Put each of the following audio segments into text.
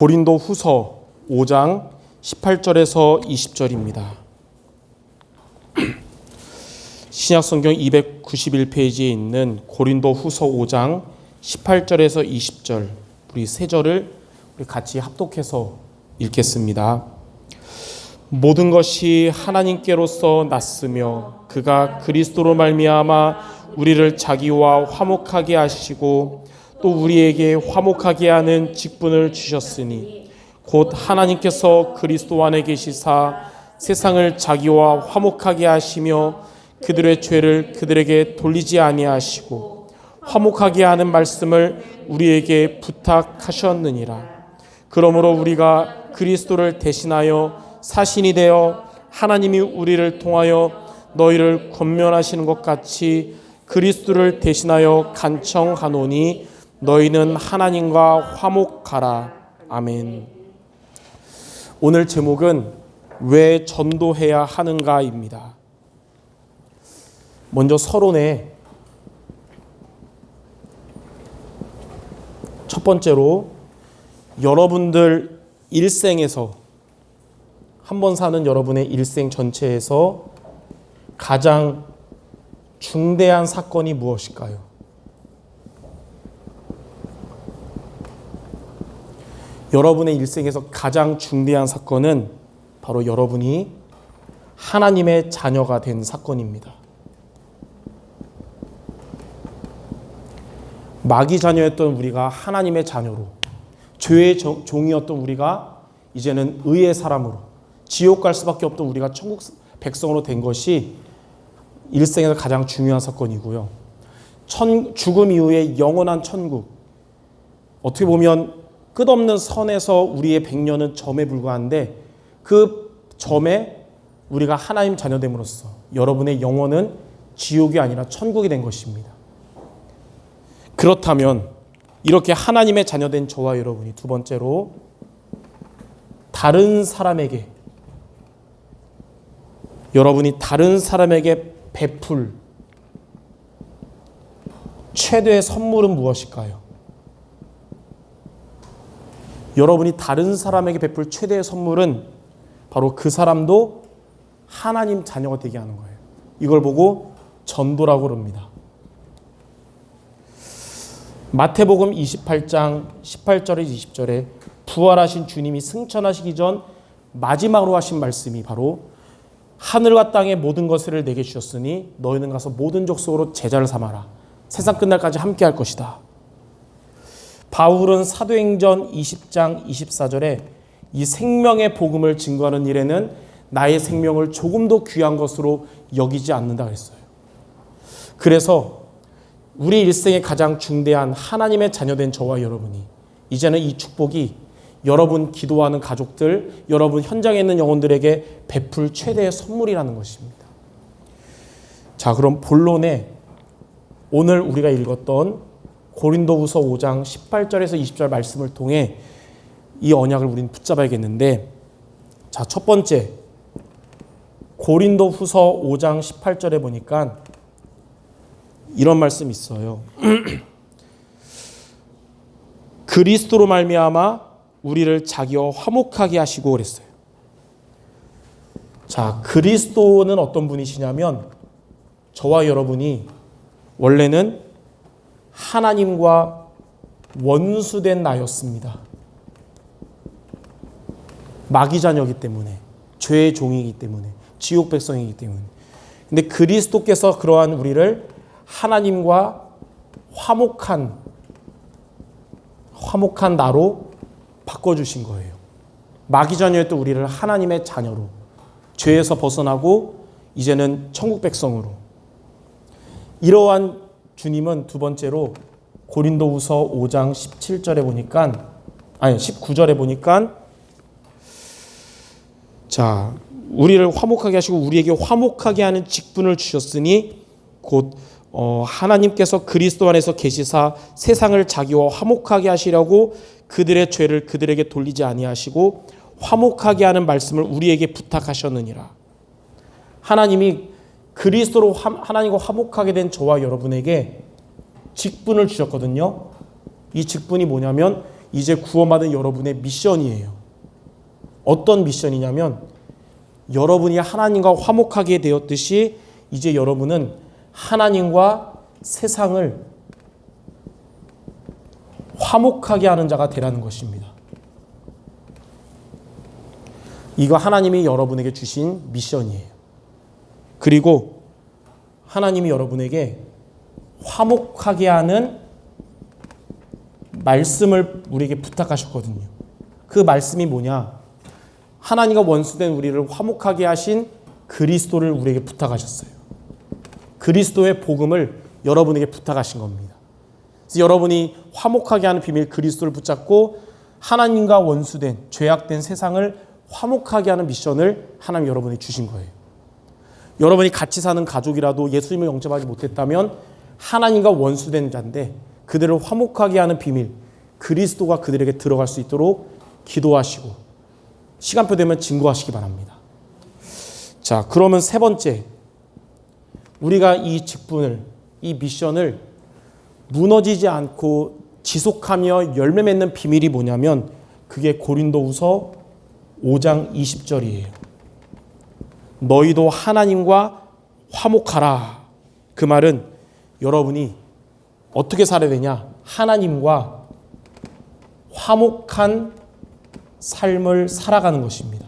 고린도 후서 5장 18절에서 20절입니다. 신약성경 291페이지에 있는 고린도 후서 5장 18절에서 20절, 우리 세 절을 같이 합독해서 읽겠습니다. 모든 것이 하나님께로서 났으며 그가 그리스도로 말미암아 우리를 자기와 화목하게 하시고 또 우리에게 화목하게 하는 직분을 주셨으니 곧 하나님께서 그리스도 안에 계시사 세상을 자기와 화목하게 하시며 그들의 죄를 그들에게 돌리지 아니하시고 화목하게 하는 말씀을 우리에게 부탁하셨느니라. 그러므로 우리가 그리스도를 대신하여 사신이 되어 하나님이 우리를 통하여 너희를 권면하시는 것 같이 그리스도를 대신하여 간청하노니 너희는 하나님과 화목하라. 아멘. 오늘 제목은 왜 전도해야 하는가입니다. 먼저 서론에 첫 번째로 여러분들 일생에서 한번 사는 여러분의 일생 전체에서 가장 중대한 사건이 무엇일까요? 여러분의 일생에서 가장 중대한 사건은 바로 여러분이 하나님의 자녀가 된 사건입니다. 마귀 자녀였던 우리가 하나님의 자녀로, 죄의 종이었던 우리가 이제는 의의 사람으로, 지옥 갈 수밖에 없던 우리가 천국 백성으로 된 것이 일생에서 가장 중요한 사건이고요. 죽음 이후에 영원한 천국, 어떻게 보면 끝없는 선에서 우리의 100년은 점에 불과한데 그 점에 우리가 하나님 자녀됨으로써 여러분의 영혼은 지옥이 아니라 천국이 된 것입니다. 그렇다면 이렇게 하나님의 자녀된 저와 여러분이 두 번째로 여러분이 다른 사람에게 베풀 최대의 선물은 무엇일까요? 여러분이 다른 사람에게 베풀 최대의 선물은 바로 그 사람도 하나님 자녀가 되게 하는 거예요. 이걸 보고 전도라고 그럽니다. 마태복음 28장 18절에 20절에 부활하신 주님이 승천하시기 전 마지막으로 하신 말씀이 바로 하늘과 땅의 모든 것을 내게 주셨으니 너희는 가서 모든 족속으로 제자를 삼아라. 세상 끝날까지 함께 할 것이다. 바울은 사도행전 20장 24절에 이 생명의 복음을 증거하는 일에는 나의 생명을 조금도 귀한 것으로 여기지 않는다 그랬어요. 그래서 우리 일생의 가장 중대한 하나님의 자녀된 저와 여러분이 이제는 이 축복이 여러분 기도하는 가족들, 여러분 현장에 있는 영혼들에게 베풀 최대의 선물이라는 것입니다. 자, 그럼 본론에 오늘 우리가 읽었던 고린도후서 5장 18절에서 20절 말씀을 통해 이 언약을 우리는 붙잡아야겠는데, 자, 첫 번째 고린도후서 5장 18절에 보니까 이런 말씀이 있어요. 그리스도로 말미암아 우리를 자기와 화목하게 하시고 그랬어요. 자, 그리스도는 어떤 분이시냐면 저와 여러분이 원래는 하나님과 원수된 나였습니다. 마귀 자녀이기 때문에, 죄의 종이기 때문에, 지옥 백성이기 때문에. 근데 그리스도께서 그러한 우리를 하나님과 화목한 나로 바꿔주신 거예요. 마귀 자녀였던 우리를 하나님의 자녀로, 죄에서 벗어나고 이제는 천국 백성으로. 이러한 주님은 두 번째로 고린도후서 5장 19절에 보니까 자, 우리를 화목하게 하시고 우리에게 화목하게 하는 직분을 주셨으니 곧 하나님께서 그리스도 안에서 계시사 세상을 자기와 화목하게 하시려고 그들의 죄를 그들에게 돌리지 아니하시고 화목하게 하는 말씀을 우리에게 부탁하셨느니라. 하나님이 그리스도로 하나님과 화목하게 된 저와 여러분에게 직분을 주셨거든요. 이 직분이 뭐냐면 이제 구원받은 여러분의 미션이에요. 어떤 미션이냐면 여러분이 하나님과 화목하게 되었듯이 이제 여러분은 하나님과 세상을 화목하게 하는 자가 되라는 것입니다. 이거 하나님이 여러분에게 주신 미션이에요. 그리고 하나님이 여러분에게 화목하게 하는 말씀을 우리에게 부탁하셨거든요. 그 말씀이 뭐냐? 하나님과 원수된 우리를 화목하게 하신 그리스도를 우리에게 부탁하셨어요. 그리스도의 복음을 여러분에게 부탁하신 겁니다. 그래서 여러분이 화목하게 하는 비밀 그리스도를 붙잡고 하나님과 원수된 죄악된 세상을 화목하게 하는 미션을 하나님 여러분에게 주신 거예요. 여러분이 같이 사는 가족이라도 예수님을 영접하지 못했다면 하나님과 원수된 자인데 그들을 화목하게 하는 비밀 그리스도가 그들에게 들어갈 수 있도록 기도하시고 시간표 되면 증거하시기 바랍니다. 자, 그러면 세 번째, 우리가 이 직분을, 이 미션을 무너지지 않고 지속하며 열매 맺는 비밀이 뭐냐면 그게 고린도후서 5장 20절이에요. 너희도 하나님과 화목하라. 그 말은 여러분이 어떻게 살아야 되냐? 하나님과 화목한 삶을 살아가는 것입니다.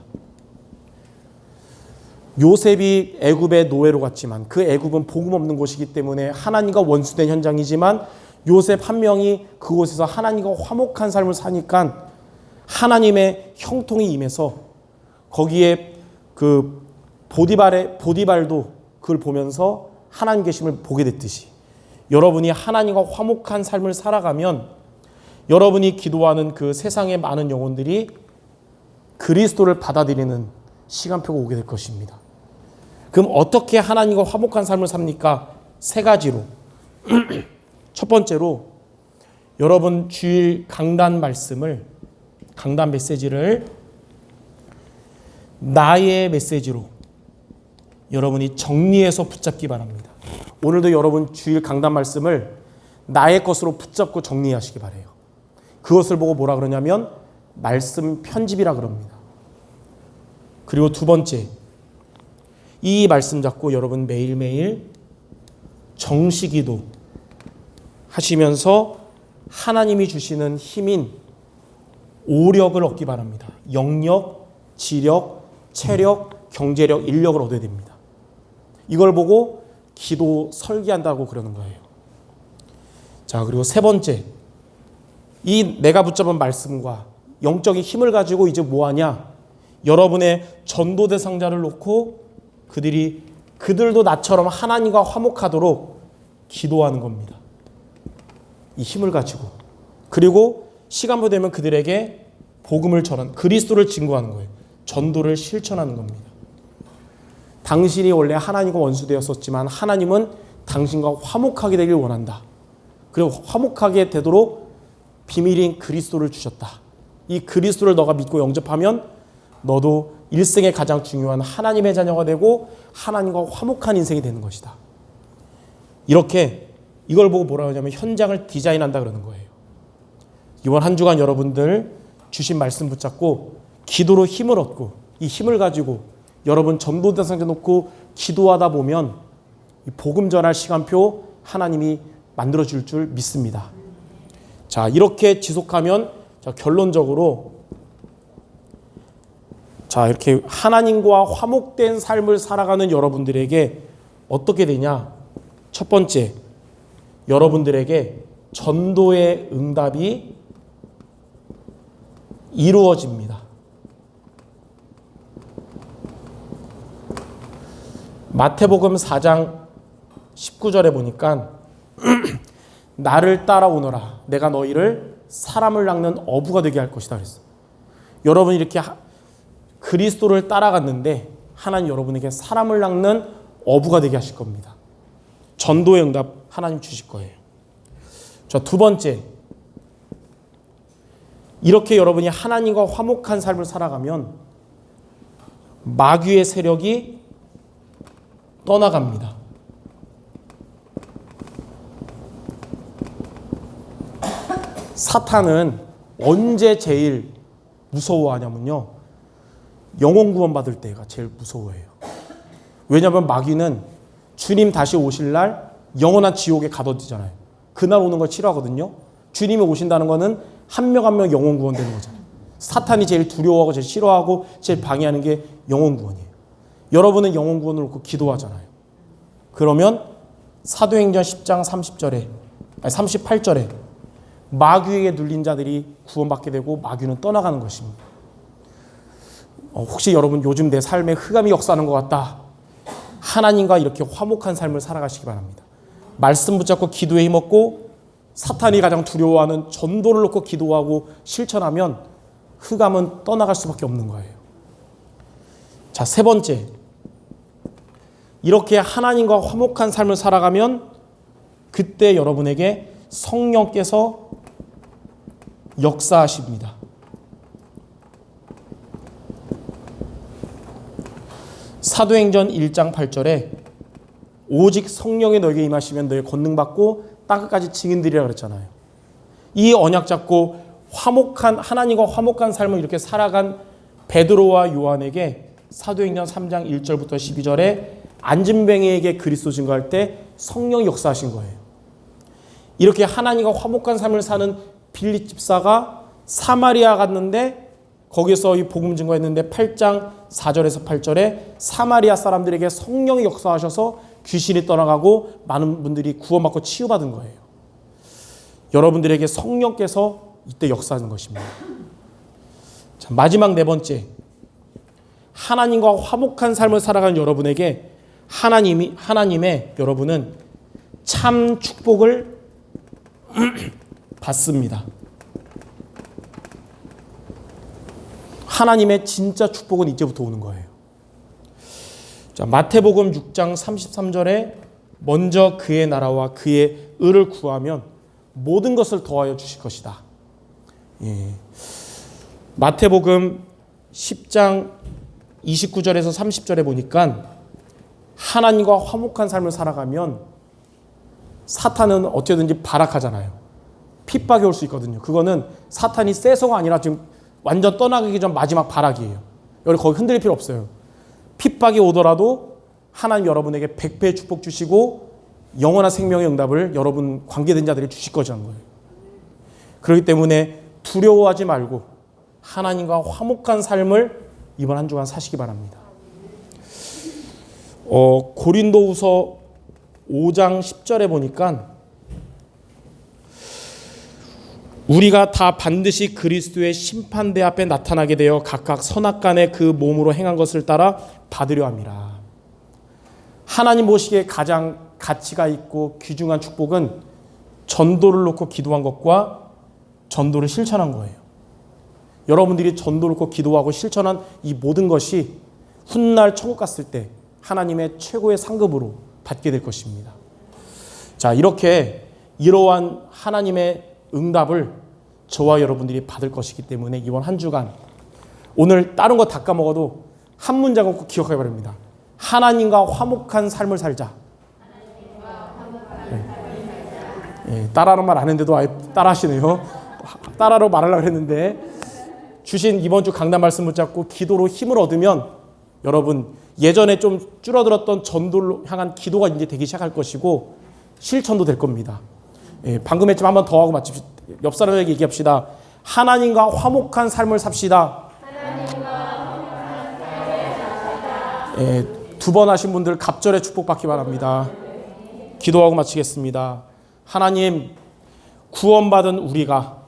요셉이 애굽의 노예로 갔지만 그 애굽은 복음 없는 곳이기 때문에 하나님과 원수된 현장이지만 요셉 한 명이 그곳에서 하나님과 화목한 삶을 사니까 하나님의 형통이 임해서 거기에 그 보디발도 그걸 보면서 하나님 계심을 보게 됐듯이 여러분이 하나님과 화목한 삶을 살아가면 여러분이 기도하는 그 세상의 많은 영혼들이 그리스도를 받아들이는 시간표가 오게 될 것입니다. 그럼 어떻게 하나님과 화목한 삶을 삽니까? 세 가지로. 첫 번째로 여러분 주일 강단 메시지를 나의 메시지로 여러분이 정리해서 붙잡기 바랍니다. 오늘도 여러분 주일 강단 말씀을 나의 것으로 붙잡고 정리하시기 바라요. 그것을 보고 뭐라 그러냐면 말씀 편집이라 그럽니다. 그리고 두 번째, 이 말씀 잡고 여러분 매일매일 정식기도 하시면서 하나님이 주시는 힘인 오력을 얻기 바랍니다. 영력, 지력, 체력, 경제력, 인력을 얻어야 됩니다. 이걸 보고 기도 설계한다고 그러는 거예요. 자, 그리고 세 번째, 이 내가 붙잡은 말씀과 영적인 힘을 가지고 이제 뭐하냐? 여러분의 전도 대상자를 놓고 그들도 나처럼 하나님과 화목하도록 기도하는 겁니다. 이 힘을 가지고. 그리고 시간표 되면 그들에게 복음을 전하는, 그리스도를 증거하는 거예요. 전도를 실천하는 겁니다. 당신이 원래 하나님과 원수되었었지만 하나님은 당신과 화목하게 되길 원한다. 그리고 화목하게 되도록 비밀인 그리스도를 주셨다. 이 그리스도를 너가 믿고 영접하면 너도 일생에 가장 중요한 하나님의 자녀가 되고 하나님과 화목한 인생이 되는 것이다. 이렇게 이걸 보고 뭐라고 하냐면 현장을 디자인한다 그러는 거예요. 이번 한 주간 여러분들 주신 말씀 붙잡고 기도로 힘을 얻고 이 힘을 가지고 여러분 전도 대상자 놓고 기도하다 보면 이 복음 전할 시간표 하나님이 만들어줄 줄 믿습니다. 자, 이렇게 지속하면 결론적으로 이렇게 하나님과 화목된 삶을 살아가는 여러분들에게 어떻게 되냐? 첫 번째, 여러분들에게 전도의 응답이 이루어집니다. 마태복음 4장 19절에 보니까 나를 따라오너라. 내가 너희를 사람을 낚는 어부가 되게 할 것이다 그랬어. 여러분이 이렇게 그리스도를 따라갔는데 하나님 여러분에게 사람을 낚는 어부가 되게 하실 겁니다. 전도의 응답 하나님 주실 거예요. 자, 두 번째, 이렇게 여러분이 하나님과 화목한 삶을 살아가면 마귀의 세력이 떠나갑니다. 사탄은 언제 제일 무서워하냐면요, 영혼 구원 받을 때가 제일 무서워해요. 왜냐하면 마귀는 주님 다시 오실 날 영원한 지옥에 가둬지잖아요. 그날 오는 걸 싫어하거든요. 주님이 오신다는 거는 한 명 한 명 영혼 구원되는 거잖아요. 사탄이 제일 두려워하고 제일 싫어하고 제일 방해하는 게 영혼 구원이에요. 여러분은 영혼 구원을 놓고 기도하잖아요. 그러면 사도행전 10장 38절에 마귀에게 눌린 자들이 구원받게 되고 마귀는 떠나가는 것입니다. 혹시 여러분 요즘 내 삶에 흑암이 역사하는 것 같다, 하나님과 이렇게 화목한 삶을 살아가시기 바랍니다. 말씀 붙잡고 기도에 힘없고 사탄이 가장 두려워하는 전도를 놓고 기도하고 실천하면 흑암은 떠나갈 수밖에 없는 거예요. 자, 세 번째, 이렇게 하나님과 화목한 삶을 살아가면 그때 여러분에게 성령께서 역사하십니다. 사도행전 1장 8절에 오직 성령이 너에게 임하시면 너희 권능 받고 땅끝까지 증인들이라 그랬잖아요. 이 언약 잡고 화목한, 하나님과 화목한 삶을 이렇게 살아간 베드로와 요한에게 사도행전 3장 1절부터 12절에 안진뱅이에게 그리스도 증거할 때 성령이 역사하신 거예요. 이렇게 하나님과 화목한 삶을 사는 빌립 집사가 사마리아 갔는데 거기서 이 복음 증거했는데 8장 4절에서 8절에 사마리아 사람들에게 성령이 역사하셔서 귀신이 떠나가고 많은 분들이 구원받고 치유받은 거예요. 여러분들에게 성령께서 이때 역사하는 것입니다. 자, 마지막 네 번째, 하나님과 화목한 삶을 살아가는 여러분에게 하나님의 여러분은 참 축복을 받습니다. 하나님의 진짜 축복은 이제부터 오는 거예요. 자, 마태복음 6장 33절에 먼저 그의 나라와 그의 의를 구하면 모든 것을 더하여 주실 것이다. 예. 마태복음 10장 29절에서 30절에 보니까 하나님과 화목한 삶을 살아가면 사탄은 어떻게든지 발악하잖아요. 핍박이 올 수 있거든요. 그거는 사탄이 세서가 아니라 지금 완전 떠나가기 전 마지막 발악이에요. 여러분 거기 흔들릴 필요 없어요. 핍박이 오더라도 하나님 여러분에게 100배의 축복 주시고 영원한 생명의 응답을 여러분 관계된 자들이 주실 거라는 거예요. 그렇기 때문에 두려워하지 말고 하나님과 화목한 삶을 이번 한 주간 사시기 바랍니다. 고린도후서 5장 10절에 보니까 우리가 다 반드시 그리스도의 심판대 앞에 나타나게 되어 각각 선악간에 그 몸으로 행한 것을 따라 받으려 함이라. 하나님 보시기에 가장 가치가 있고 귀중한 축복은 전도를 놓고 기도한 것과 전도를 실천한 거예요. 여러분들이 전도를 놓고 기도하고 실천한 이 모든 것이 훗날 천국 갔을 때 하나님의 최고의 상급으로 받게 될 것입니다. 자, 이렇게 이러한 하나님의 응답을 저와 여러분들이 받을 것이기 때문에 이번 한 주간 오늘 다른 거 다 까먹어도 한 문장은 꼭 기억하기 바랍니다. 하나님과 화목한 삶을 살자. 따라하는 말 안 했는데도 아예 따라하시네요. 따라로 말하려고 했는데 주신 이번 주 강단 말씀 붙잡고 기도로 힘을 얻으면 여러분 예전에 좀 줄어들었던 전도를 향한 기도가 이제 되기 시작할 것이고 실천도 될 겁니다. 방금 했지만 한 번 더 하고 마칩시다. 옆 사람에게 얘기합시다. 하나님과 화목한 삶을 삽시다. 두 번 하신 분들 갑절의 축복받기 바랍니다. 기도하고 마치겠습니다. 하나님, 구원받은 우리가,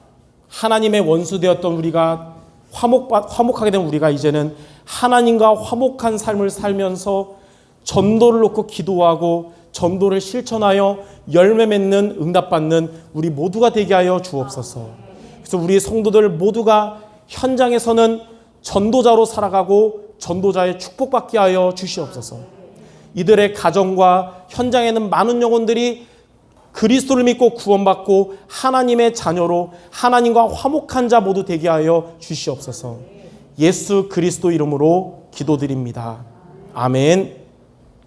하나님의 원수 되었던 우리가, 화목하게 된 우리가 이제는 하나님과 화목한 삶을 살면서 전도를 놓고 기도하고 전도를 실천하여 열매 맺는 응답받는 우리 모두가 되게 하여 주옵소서. 그래서 우리 성도들 모두가 현장에서는 전도자로 살아가고 전도자의 축복받게 하여 주시옵소서. 이들의 가정과 현장에는 많은 영혼들이 그리스도를 믿고 구원받고 하나님의 자녀로 하나님과 화목한 자 모두 되게 하여 주시옵소서. 예수 그리스도 이름으로 기도드립니다. 아멘.